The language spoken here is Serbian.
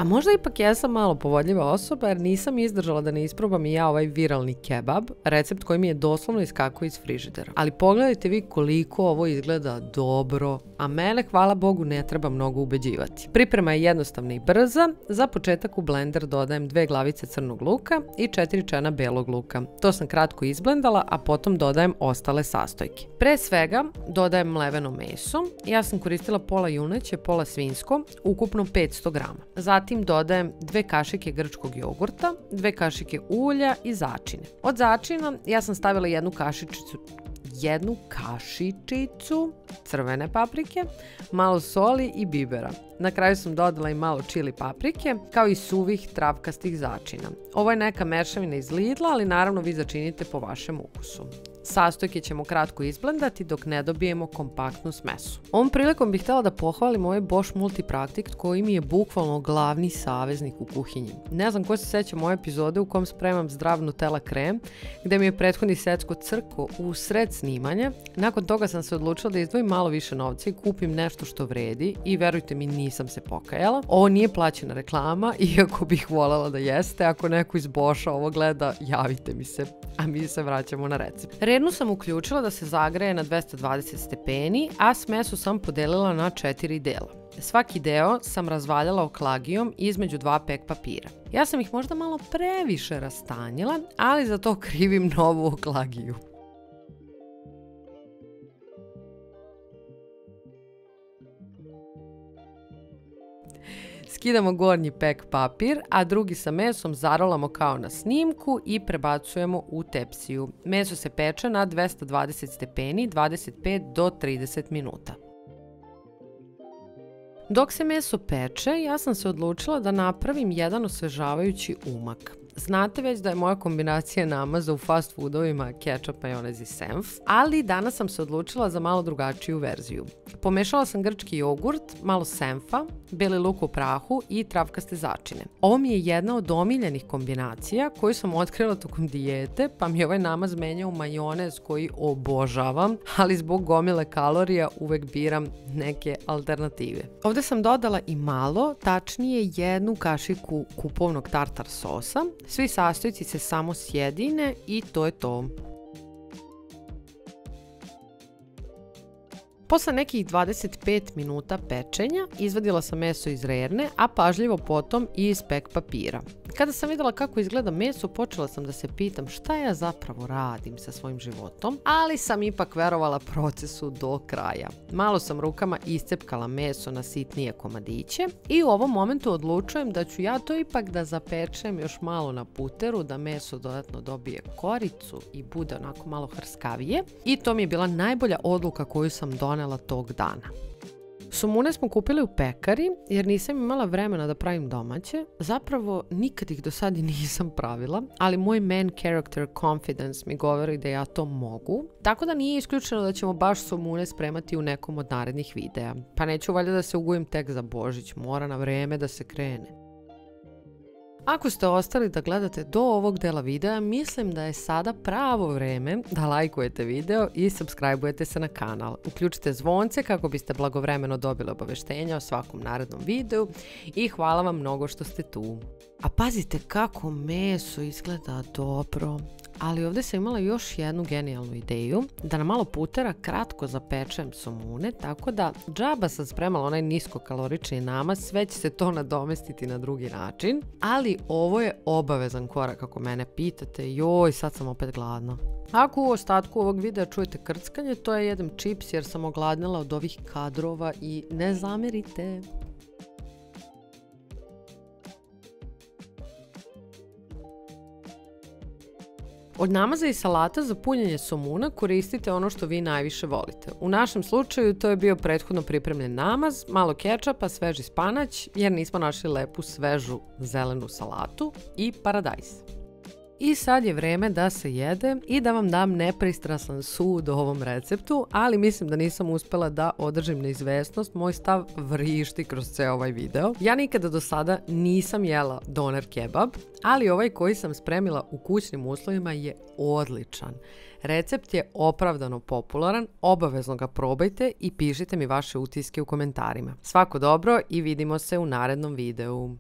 A možda ipak jesam malo povodljiva osoba jer nisam izdržala da ne isprobam i ja ovaj viralni kebab, recept koji mi je doslovno iskakao iz frižidera. Ali pogledajte vi koliko ovo izgleda dobro, a mene, hvala Bogu, ne treba mnogo ubeđivati. Priprema je jednostavna i brza. Za početak u blender dodajem 2 glavice crnog luka i 4 čena belog luka. To sam kratko izblendala, a potom dodajem ostale sastojke. Pre svega dodajem mleveno meso. Ja sam koristila pola juneće, pola svinjsko, ukupno 500 grama. Zatim dodajem 2 kašike grčkog jogurta, 2 kašike ulja i začine. Od začina ja sam stavila jednu kašičicu crvene paprike, malo soli i bibera. Na kraju sam dodala i malo čili paprike, kao i suvih travkastih začina. Ovo je neka mešavina iz Lidla, ali naravno vi začinite po vašem ukusu. Sastojke ćemo kratko izblendati dok ne dobijemo kompaktnu smesu. Ovom prilikom bih htjela da pohvalim ovaj Bosch Multipractic koji mi je bukvalno glavni saveznik u kuhinji. Ne znam ko se seća moje epizode u kom spremam zdrav Nutella krem, gde mi je prethodni secko crko u sred snimanja. Nakon toga sam se odlučila da izdvojim malo više novca i kupim nešto što vredi i verujte mi, nisam se pokajala. Ovo nije plaćena reklama, iako bih voljela da jeste. Ako neko iz Boscha ovo gleda, javite mi se, a mi se vraćamo na recept. Rednu sam uključila da se zagreje na 220 stepeni, a smesu sam podelila na 4 dela. Svaki deo sam razvaljala oklagijom između 2 pek papira. Ja sam ih možda malo previše rastanjila, ali za to krivim novu oklagiju. Skidamo gornji pek papir, a drugi sa mesom zarolamo kao na snimku i prebacujemo u tepsiju. Meso se peče na 220 stepeni 25 do 30 minuta. Dok se meso peče, ja sam se odlučila da napravim jedan osvežavajući umak. Znate već da je moja kombinacija namaza u fast foodovima kečap, majonez i senf, ali danas sam se odlučila za malo drugačiju verziju. Pomešala sam grčki jogurt, malo senfa, beli luk u prahu i travkaste začine. Ovo mi je jedna od omiljenih kombinacija koju sam otkrila tokom dijete, pa mi je ovaj namaz menjao u majonez koji obožavam, ali zbog gomile kalorija uvek biram neke alternative. Ovdje sam dodala i malo, tačnije 1 kašiku kupovnog tartar sosa. Svi sastojci se samo sjedine i to je to. Posle nekih 25 minuta pečenja izvadila sam meso iz rerne, a pažljivo potom i iz pek papira. Kada sam vidjela kako izgleda meso, počela sam da se pitam šta ja zapravo radim sa svojim životom, ali sam ipak verovala procesu do kraja. Malo sam rukama iscepkala meso na sitnije komadiće i u ovom momentu odlučujem da ću ja to ipak da zapečem još malo na puteru, da meso dodatno dobije koricu i bude onako malo hrskavije. I to mi je bila najbolja odluka koju sam donela tog dana. Somune smo kupili u pekari jer nisam imala vremena da pravim domaće. Zapravo nikad ih do sad i nisam pravila, ali moj main character confidence mi govori da ja to mogu. Tako da nije isključeno da ćemo baš somune spremati u nekom od narednih videa. Pa neću valjda da se ugojim tek za Božić, mora na vreme da se krene. Ako ste ostali da gledate do ovog dela videa, mislim da je sada pravo vreme da lajkujete video i subscribe-ujete se na kanal. Uključite zvonce kako biste blagovremeno dobili obaveštenja o svakom narednom videu i hvala vam mnogo što ste tu. A pazite kako meso izgleda dobro. Ali ovdje sam imala još jednu genijalnu ideju, da na malo putera kratko zapečem somune, tako da džaba sam spremala onaj niskokalorični namaz, sve će se to nadomestiti na drugi način. Ali ovo je obavezan korak ako mene pitate, joj sad sam opet gladna. Ako u ostatku ovog videa čujete krckanje, to je jedem čips jer sam ogladnila od ovih kadrova i ne zamerite. Od namaza i salata za punjenje somuna koristite ono što vi najviše volite. U našem slučaju to je bio prethodno pripremljen namaz, malo kečapa, sveži spanać jer nismo našli lepu svežu zelenu salatu i paradajz. I sad je vreme da se jede i da vam dam nepristrasan sud o ovom receptu, ali mislim da nisam uspela da održim neizvesnost, moj stav vrišti kroz ceo ovaj video. Ja nikada do sada nisam jela doner kebab, ali ovaj koji sam spremila u kućnim uslovima je odličan. Recept je opravdano popularan, obavezno ga probajte i pišite mi vaše utiske u komentarima. Svako dobro i vidimo se u narednom videu.